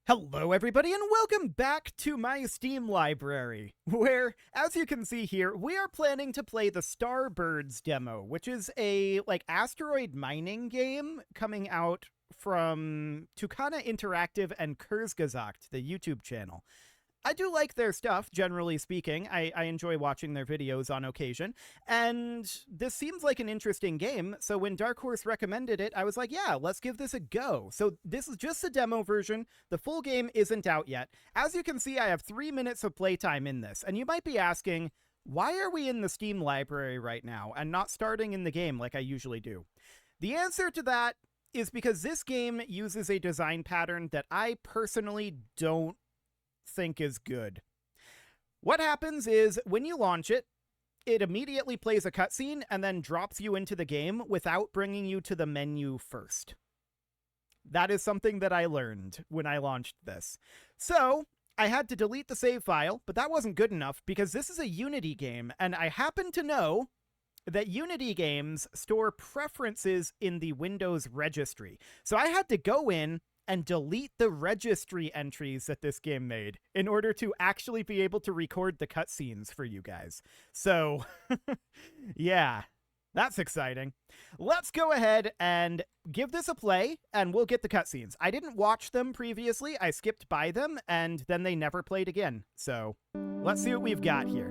Hello everybody and welcome back to my Steam library, where, as you can see here, we are planning to play the Starbirds demo, which is a, asteroid mining game coming out from Tucana Interactive and Kurzgesagt, the YouTube channel. I do like their stuff, generally speaking. I enjoy watching their videos on occasion, and this seems like an interesting game, so when Dark Horse recommended it, I was like, yeah, let's give this a go. So this is just the demo version. The full game isn't out yet. As you can see, I have 3 minutes of playtime in this, and you might be asking, why are we in the Steam library right now and not starting in the game like I usually do? The answer to that is because this game uses a design pattern that I personally don't think is good. What happens is when you launch it, it immediately plays a cutscene and then drops you into the game without bringing you to the menu first. That is something that I learned when I launched this. So I had to delete the save file, but that wasn't good enough because this is a Unity game, and I happen to know that Unity games store preferences in the Windows registry. So I had to go in and delete the registry entries that this game made in order to actually be able to record the cutscenes for you guys. So, yeah, that's exciting. Let's go ahead and give this a play, and we'll get the cutscenes. I didn't watch them previously. I skipped by them, and then they never played again. So, let's see what we've got here.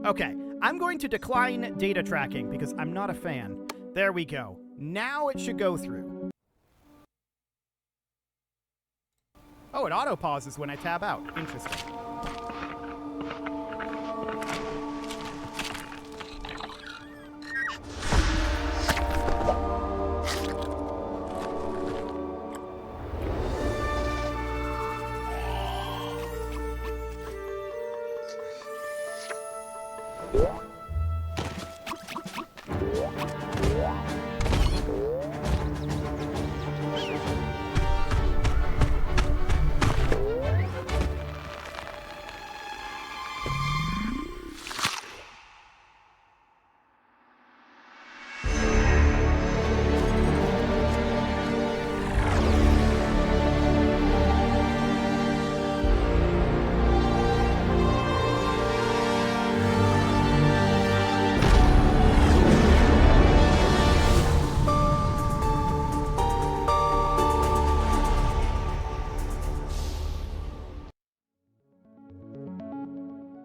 Okay, I'm going to decline data tracking because I'm not a fan. There we go. Now it should go through. Oh, it auto-pauses when I tab out. Interesting.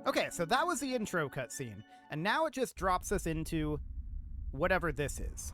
Okay, so that was the intro cutscene, and now it just drops us into whatever this is.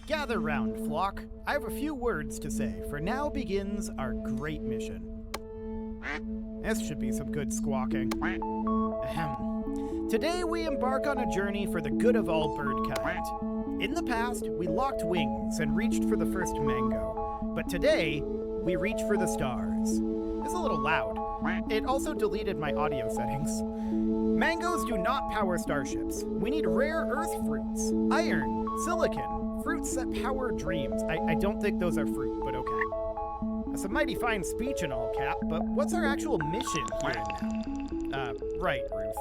Gather round, flock. I have a few words to say, for now begins our great mission. This should be some good squawking. Ahem. Today we embark on a journey for the good of all birdkind. In the past, we locked wings and reached for the first mango. But today, we reach for the stars. It's a little loud. It also deleted my audio settings. Mangoes do not power starships. We need rare earth fruits, iron, silicon, Fruits that power dreams. I don't think those are fruit, but okay. That's a mighty fine speech and all, Cap, but what's our actual mission here now? Right, Ruth.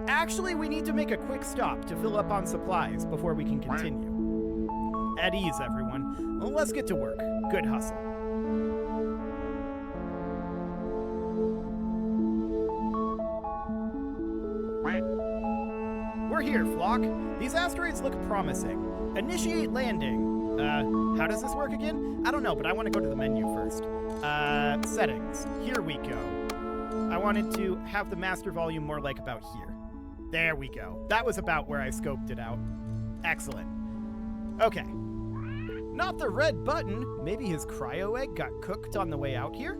Actually, we need to make a quick stop to fill up on supplies before we can continue. At ease, everyone. Well, let's get to work. Good hustle. We're here, Flock. These asteroids look promising. Initiate landing. How does this work again? I don't know, but I want to go to the menu first. Settings. Here we go. I wanted to have the master volume more like about here. There we go. That was about where I scoped it out. Excellent. Okay. Not the red button. Maybe his cryo egg got cooked on the way out here?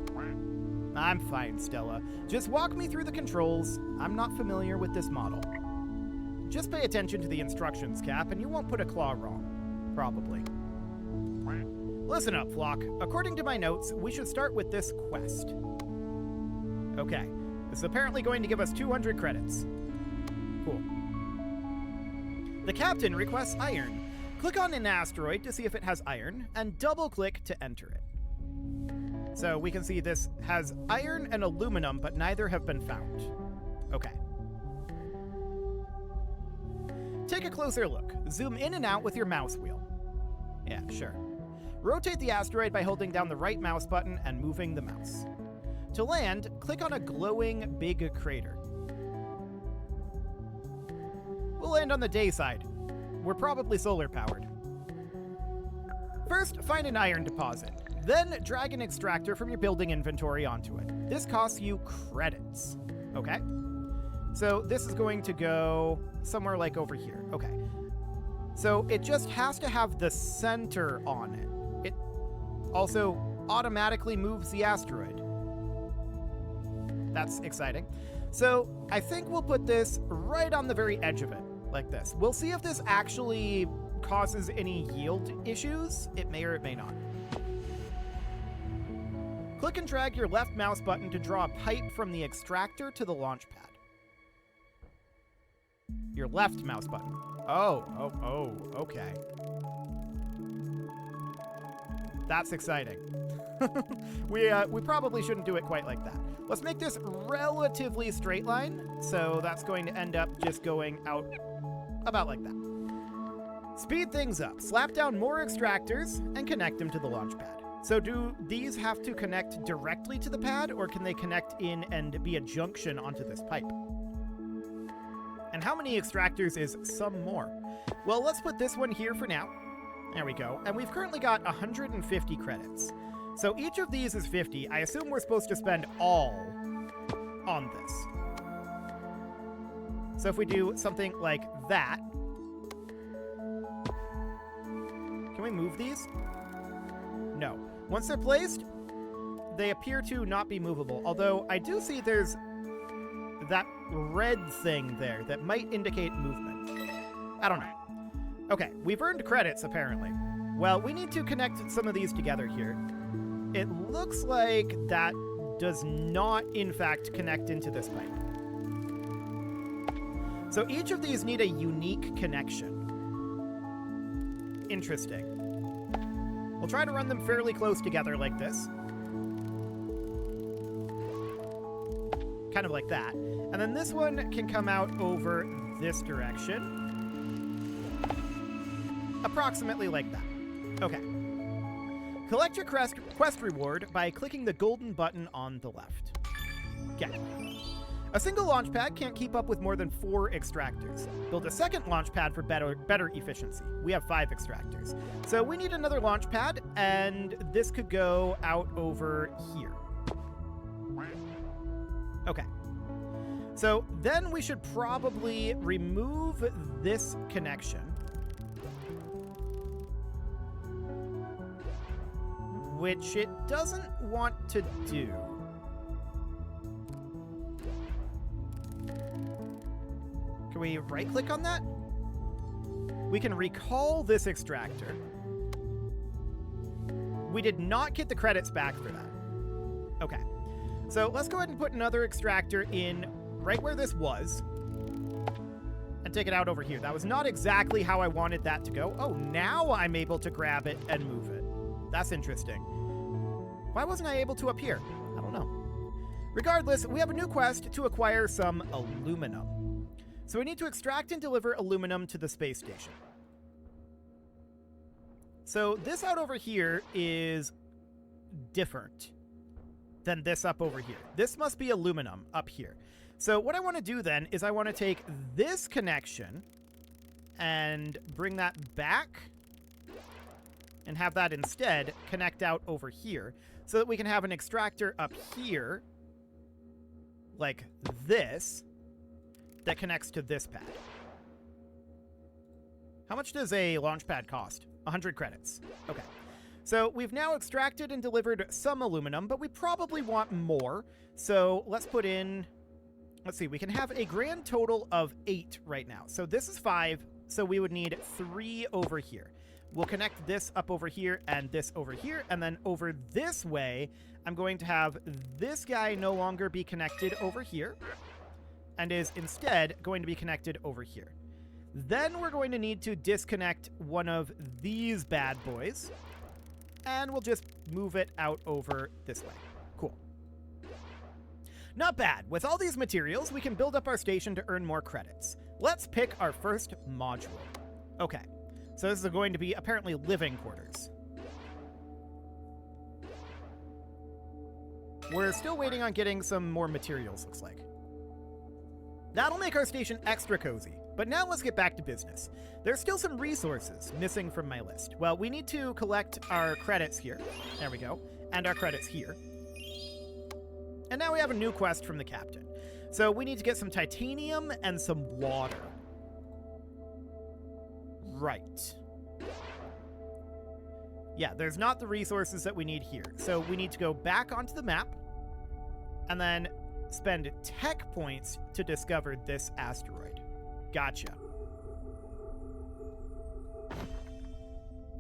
I'm fine, Stella. Just walk me through the controls. I'm not familiar with this model. Just pay attention to the instructions, Cap, and you won't put a claw wrong. Probably. Listen up, Flock. According to my notes, we should start with this quest. Okay. This is apparently going to give us 200 credits. Cool. The captain requests iron. Click on an asteroid to see if it has iron, and double-click to enter it. So we can see this has iron and aluminum, but neither have been found. Okay. Take a closer look. Zoom in and out with your mouse wheel. Yeah, sure. Rotate the asteroid by holding down the right mouse button and moving the mouse. To land, click on a glowing big crater. We'll land on the day side. We're probably solar powered. First, find an iron deposit. Then drag an extractor from your building inventory onto it. This costs you credits. Okay? So this is going to go somewhere like over here. Okay. So it just has to have the center on it. It also automatically moves the asteroid. That's exciting. So I think we'll put this right on the very edge of it, like this. We'll see if this actually causes any yield issues. It may or it may not. Click and drag your left mouse button to draw a pipe from the extractor to the launch pad. Your left mouse button. Oh, okay. That's exciting. We probably shouldn't do it quite like that. Let's make this relatively straight line. So that's going to end up just going out about like that. Speed things up. Slap down more extractors and connect them to the launch pad. So do these have to connect directly to the pad, or can they connect in and be a junction onto this pipe? And how many extractors is some more? Well, let's put this one here for now. There we go. And we've currently got 150 credits. So each of these is 50. I assume we're supposed to spend all on this. So if we do something like that. Can we move these? No. Once they're placed, they appear to not be movable. Although I do see there's that red thing there that might indicate movement. I don't know. Okay, we've earned credits, apparently. Well, we need to connect some of these together here. It looks like that does not, in fact, connect into this pipe. So each of these need a unique connection. Interesting. We'll try to run them fairly close together like this. Kind of like that. And then this one can come out over this direction. Approximately like that. Okay. Collect your quest reward by clicking the golden button on the left. Okay. A single launch pad can't keep up with more than 4 extractors. Build a second launch pad for better efficiency. We have 5 extractors. So we need another launch pad, and this could go out over here. Okay. So then we should probably remove this connection. Which it doesn't want to do. Can we right-click on that? We can recall this extractor. We did not get the credits back for that. Okay. So let's go ahead and put another extractor in right where this was. and take it out over here. That was not exactly how I wanted that to go. Oh, now I'm able to grab it and move it. That's interesting. Why wasn't I able to up here? I don't know. Regardless, we have a new quest to acquire some aluminum. So we need to extract and deliver aluminum to the space station. So this out over here is different than this up over here. This must be aluminum up here. So what I want to do then is I want to take this connection and bring that back and have that instead connect out over here so that we can have an extractor up here like this that connects to this pad. How much does a launch pad cost? 100 credits. Okay. So we've now extracted and delivered some aluminum, but we probably want more. So let's put in, let's see, we can have a grand total of 8 right now. So this is 5, so we would need 3 over here. We'll connect this up over here and this over here, and then over this way, I'm going to have this guy no longer be connected over here, and is instead going to be connected over here. Then we're going to need to disconnect one of these bad boys, and we'll just move it out over this way. Cool. Not bad. With all these materials, we can build up our station to earn more credits. Let's pick our first module. Okay, so this is going to be apparently living quarters. We're still waiting on getting some more materials, looks like. That'll make our station extra cozy. But now let's get back to business. There's still some resources missing from my list. Well, we need to collect our credits here. There we go. And our credits here. And now we have a new quest from the captain. So we need to get some titanium and some water. Right. Yeah, there's not the resources that we need here. So we need to go back onto the map and then spend tech points to discover this asteroid. Gotcha.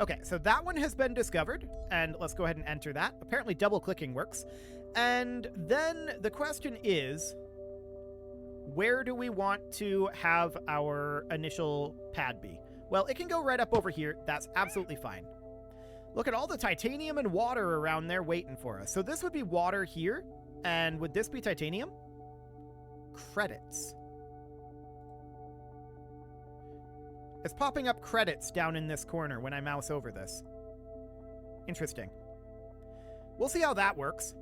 Okay, so that one has been discovered, and let's go ahead and enter that. Apparently double-clicking works. And then the question is, where do we want to have our initial pad be? Well, it can go right up over here. That's absolutely fine. Look at all the titanium and water around there waiting for us. So this would be water here, and would this be titanium? Credits. It's popping up credits down in this corner when I mouse over this. Interesting. We'll see how that works.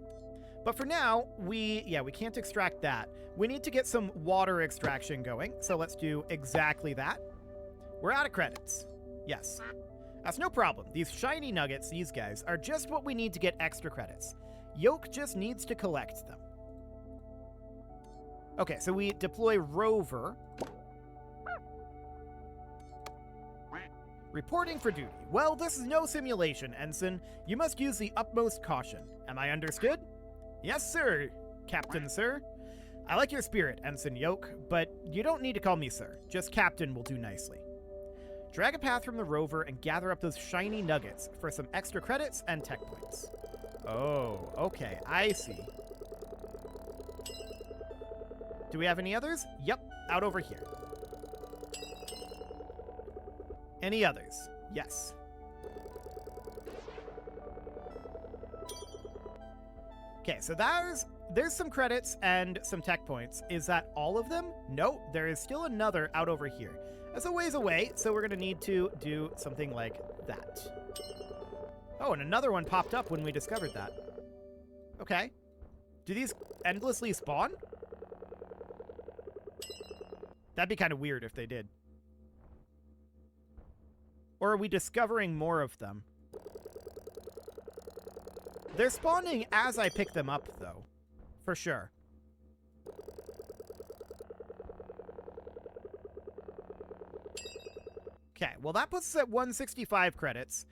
But for now, we can't extract that. We need to get some water extraction going, so let's do exactly that. We're out of credits. Yes. That's no problem. These shiny nuggets, these guys, are just what we need to get extra credits. Yoke just needs to collect them. Okay, so we deploy rover. Reporting for duty. Well, this is no simulation, Ensign. You must use the utmost caution. Am I understood? Yes, sir, Captain, sir. I like your spirit, Ensign Yoke, but you don't need to call me sir. Just Captain will do nicely. Drag a path from the rover and gather up those shiny nuggets for some extra credits and tech points. Oh, okay, I see. Do we have any others? Yep, out over here. Any others? Yes. Okay, so there's some credits and some tech points. Is that all of them? No, there is still another out over here. That's a ways away, so we're going to need to do something like that. Oh, and another one popped up when we discovered that. Okay. Do these endlessly spawn? That'd be kind of weird if they did. Or are we discovering more of them? They're spawning as I pick them up, though. For sure. Okay, well that puts us at 165 credits.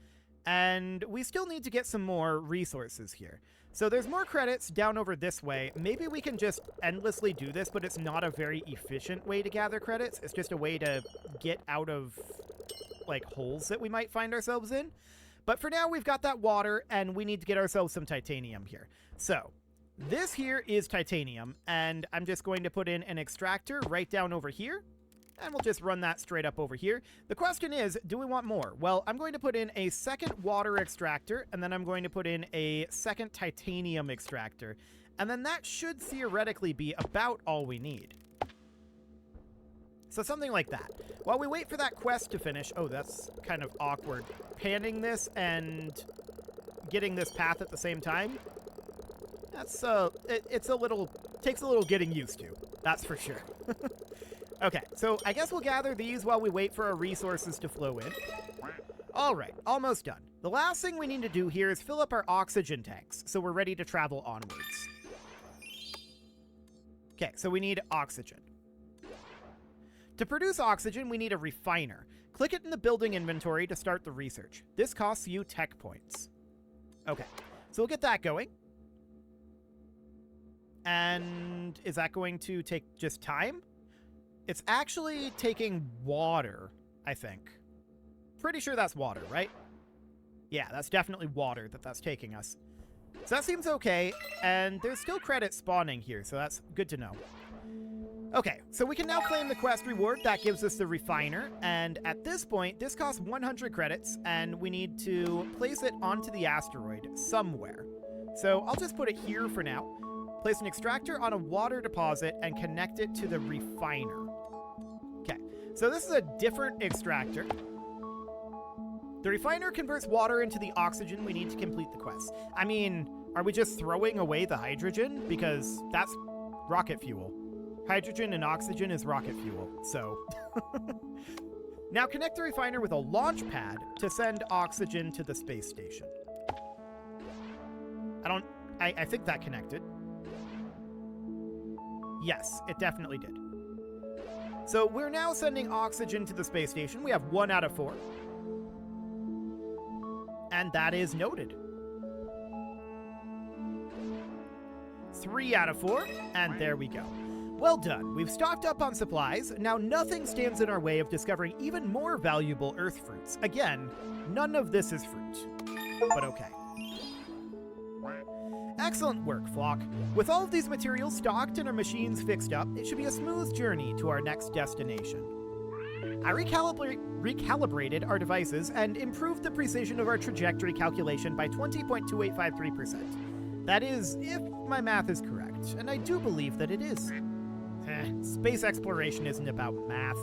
And we still need to get some more resources here. So there's more credits down over this way. Maybe we can just endlessly do this, but it's not a very efficient way to gather credits. It's just a way to get out of, like, holes that we might find ourselves in. But for now, we've got that water, and we need to get ourselves some titanium here. So this here is titanium, and I'm just going to put in an extractor right down over here. And we'll just run that straight up over here. The question is, do we want more? Well, I'm going to put in a second water extractor, and then I'm going to put in a second titanium extractor. And then that should theoretically be about all we need. So something like that. While we wait for that quest to finish... Oh, that's kind of awkward. Panning this and getting this path at the same time. That's, it's a little... Takes a little getting used to. That's for sure. Okay, so I guess we'll gather these while we wait for our resources to flow in. All right, almost done. The last thing we need to do here is fill up our oxygen tanks, so we're ready to travel onwards. Okay, so we need oxygen. To produce oxygen, we need a refiner. Click it in the building inventory to start the research. This costs you tech points. Okay, so we'll get that going. And is that going to take just time? It's actually taking water, I think. Pretty sure that's water, right? Yeah, that's definitely water that's taking us. So that seems okay, and there's still credits spawning here, so that's good to know. Okay, so we can now claim the quest reward. That gives us the refiner, and at this point, this costs 100 credits, and we need to place it onto the asteroid somewhere. So I'll just put it here for now. Place an extractor on a water deposit and connect it to the refiner. Okay, so this is a different extractor. The refiner converts water into the oxygen we need to complete the quest. I mean, are we just throwing away the hydrogen? Because that's rocket fuel. Hydrogen and oxygen is rocket fuel, so... Now connect the refiner with a launch pad to send oxygen to the space station. I think that connected. Yes, it definitely did. So we're now sending oxygen to the space station. We have 1 out of 4. And that is noted. 3 out of 4, and there we go. Well done. We've stocked up on supplies. Now nothing stands in our way of discovering even more valuable Earth fruits. Again, none of this is fruit. But okay. Excellent work, Flock. With all of these materials stocked and our machines fixed up, it should be a smooth journey to our next destination. I recalibrated our devices and improved the precision of our trajectory calculation by 20.2853%. That is, if my math is correct, and I do believe that it is. Space exploration isn't about math.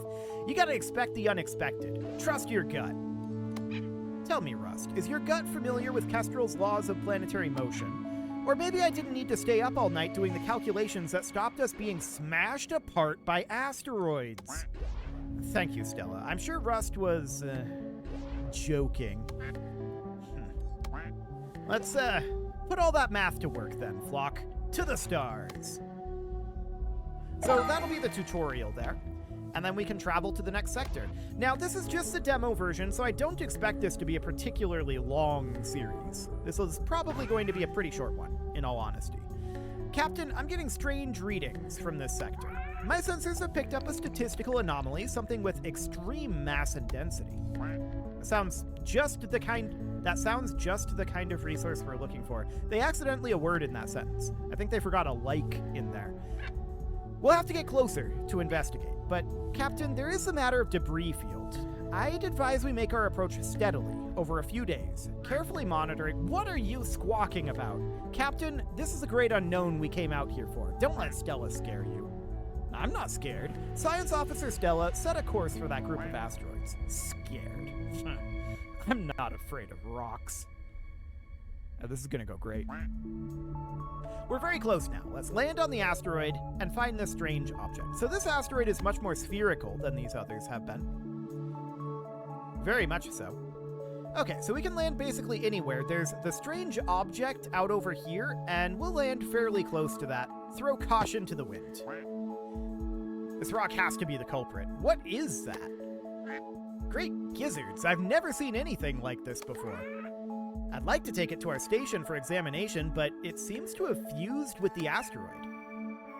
You gotta expect the unexpected. Trust your gut. Tell me, Rust, is your gut familiar with Kestrel's laws of planetary motion? Or maybe I didn't need to stay up all night doing the calculations that stopped us being smashed apart by asteroids. Thank you, Stella. I'm sure Rust was, joking. Let's, put all that math to work then, Flock. To the stars. So that'll be the tutorial there. And then we can travel to the next sector. Now, this is just the demo version, so I don't expect this to be a particularly long series. This is probably going to be a pretty short one, in all honesty. Captain, I'm getting strange readings from this sector. My sensors have picked up a statistical anomaly, something with extreme mass and density. That sounds just the kind of resource we're looking for. They accidentally a word in that sentence. I think they forgot a like in there. We'll have to get closer to investigate, but Captain, there is a matter of debris field. I'd advise we make our approach steadily over a few days, carefully monitoring. What are you squawking about? Captain, this is a great unknown we came out here for. Don't let Stella scare you. I'm not scared. Science Officer Stella set a course for that group of asteroids. Scared. I'm not afraid of rocks. Oh, this is gonna go great. We're very close now. Let's land on the asteroid and find this strange object. So this asteroid is much more spherical than these others have been. Very much so. Okay, so we can land basically anywhere. There's the strange object out over here, and we'll land fairly close to that. Throw caution to the wind. This rock has to be the culprit. What is that? Great gizzards. I've never seen anything like this before. I'd like to take it to our station for examination, but it seems to have fused with the asteroid.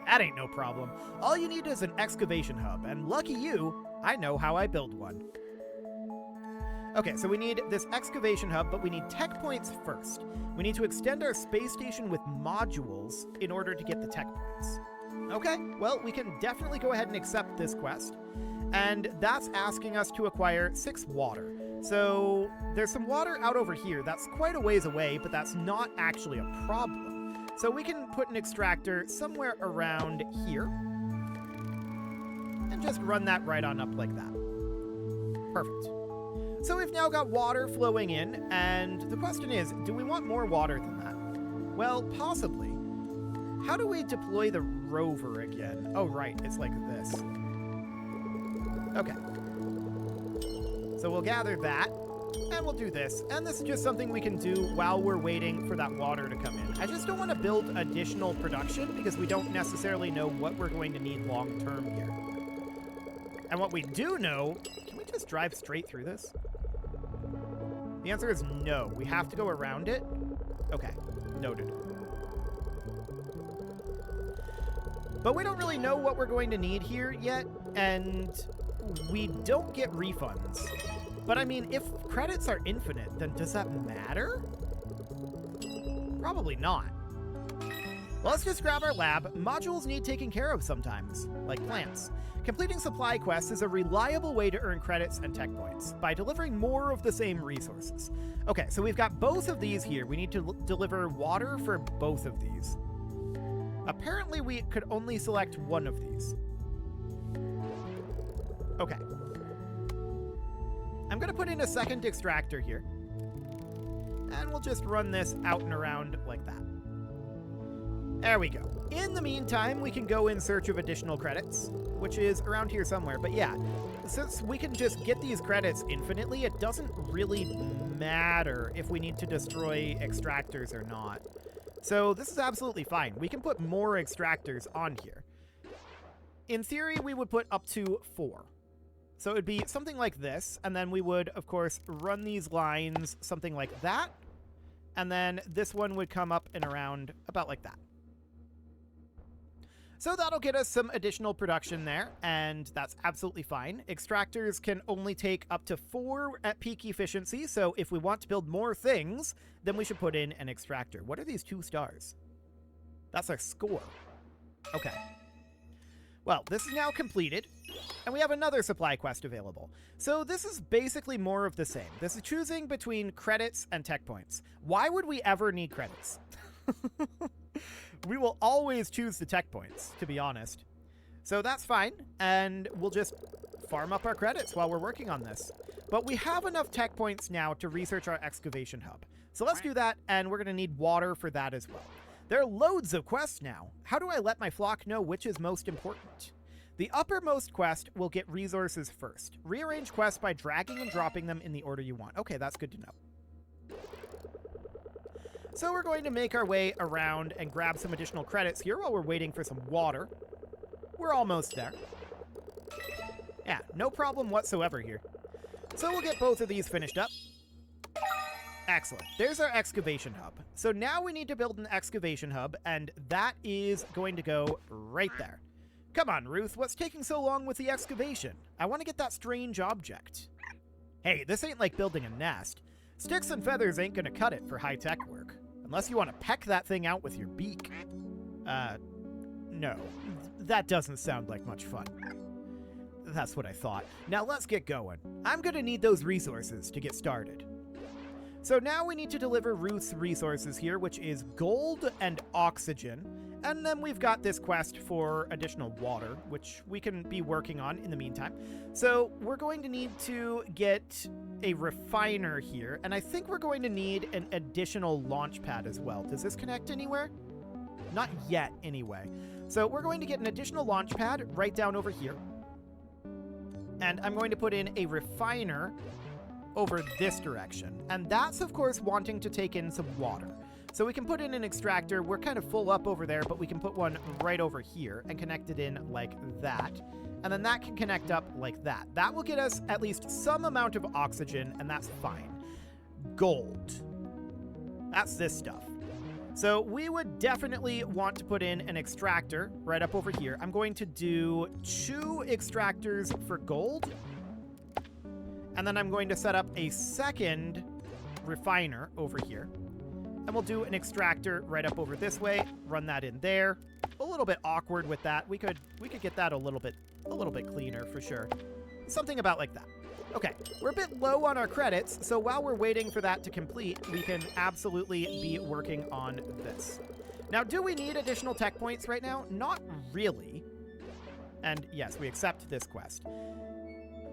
That ain't no problem. All you need is an excavation hub, and lucky you, I know how I build one. Okay, so we need this excavation hub, but we need tech points first. We need to extend our space station with modules in order to get the tech points. Okay, well, we can definitely go ahead and accept this quest. And that's asking us to acquire 6 water. So there's some water out over here. That's quite a ways away, but that's not actually a problem. So we can put an extractor somewhere around here and just run that right on up like that. Perfect. So we've now got water flowing in, and the question is, do we want more water than that? Well, possibly. How do we deploy the rover again? Oh, right, it's like this. Okay. So we'll gather that, and we'll do this. And this is just something we can do while we're waiting for that water to come in. I just don't want to build additional production because we don't necessarily know what we're going to need long-term here. And what we do know... Can we just drive straight through this? The answer is no. We have to go around it. Okay. Noted. But we don't really know what we're going to need here yet, and we don't get refunds. But I mean, if credits are infinite, then does that matter? Probably not. Well, let's just grab our lab. Modules need taking care of sometimes, like plants. Completing supply quests is a reliable way to earn credits and tech points by delivering more of the same resources. Okay, so we've got both of these here. We need to deliver water for both of these. Apparently, we could only select one of these. Okay. I'm going to put in a second extractor here. And we'll just run this out and around like that. There we go. In the meantime, we can go in search of additional credits, which is around here somewhere. But yeah, since we can just get these credits infinitely, it doesn't really matter if we need to destroy extractors or not. So this is absolutely fine. We can put more extractors on here. In theory, we would put up to 4. So it would be something like this, and then we would, of course, run these lines something like that, and then this one would come up and around about like that. So that'll get us some additional production there, and that's absolutely fine. Extractors can only take up to 4 at peak efficiency, so if we want to build more things, then we should put in an extractor. What are these 2 stars? That's our score. Okay. Well, this is now completed, and we have another supply quest available. So this is basically more of the same. This is choosing between credits and tech points. Why would we ever need credits? We will always choose the tech points, to be honest. So that's fine, and we'll just farm up our credits while we're working on this. But we have enough tech points now to research our excavation hub. So let's do that, and we're going to need water for that as well. There are loads of quests now. How do I let my flock know which is most important? The uppermost quest will get resources first. Rearrange quests by dragging and dropping them in the order you want. Okay, that's good to know. So we're going to make our way around and grab some additional credits here while we're waiting for some water. We're almost there. Yeah, no problem whatsoever here. So we'll get both of these finished up. Excellent. There's our excavation hub. So now we need to build an excavation hub, and that is going to go right there. Come on, Ruth, what's taking so long with the excavation? I want to get that strange object. Hey, this ain't like building a nest. Sticks and feathers ain't gonna cut it for high-tech work. Unless you want to peck that thing out with your beak. No. That doesn't sound like much fun. That's what I thought. Now let's get going. I'm gonna need those resources to get started. So now we need to deliver Ruth's resources here, which is gold and oxygen. And then we've got this quest for additional water, which we can be working on in the meantime. So we're going to need to get a refiner here, and I think we're going to need an additional launch pad as well. Does this connect anywhere? Not yet, anyway. So we're going to get an additional launch pad right down over here. And I'm going to put in a refiner over this direction. And that's, of course, wanting to take in some water. So we can put in an extractor. We're kind of full up over there, but we can put one right over here and connect it in like that. And then that can connect up like that. That will get us at least some amount of oxygen, and that's fine. Gold. That's this stuff. So we would definitely want to put in an extractor right up over here. I'm going to do 2 extractors for gold. And then I'm going to set up a second refiner over here. And we'll do an extractor right up over this way, run that in there. A little bit awkward with that. We could get that a little bit cleaner for sure. Something about like that. Okay, we're a bit low on our credits, so while we're waiting for that to complete, we can absolutely be working on this. Now, do we need additional tech points right now? Not really. And yes, we accept this quest.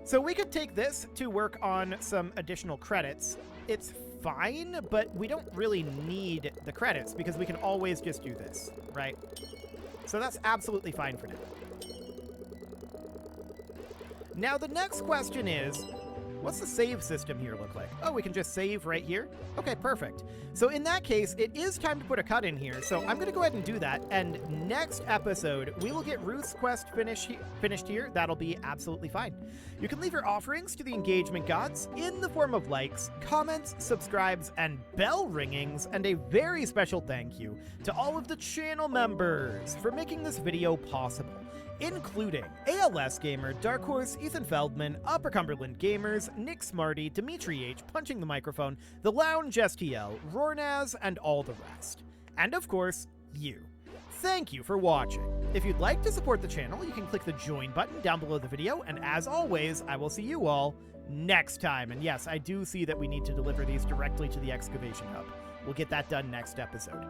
So we could take this to work on some additional credits. It's fine, but we don't really need the credits because we can always just do this, right? So that's absolutely fine for now. Now, the next question is, what's the save system here look like? Oh, we can just save right here? Okay, perfect. So in that case, it is time to put a cut in here, so I'm going to go ahead and do that, and next episode, we will get Ruth's quest finished here. That'll be absolutely fine. You can leave your offerings to the engagement gods in the form of likes, comments, subscribes, and bell ringings, and a very special thank you to all of the channel members for making this video possible, including ALS Gamer, Dark Horse, Ethan Feldman, Upper Cumberland Gamers, Nick Smarty, Dimitri H, Punching the Microphone, The Lounge STL, Rornaz, and all the rest. And of course, you. Thank you for watching. If you'd like to support the channel, you can click the join button down below the video, and as always, I will see you all next time. And yes, I do see that we need to deliver these directly to the excavation hub. We'll get that done next episode.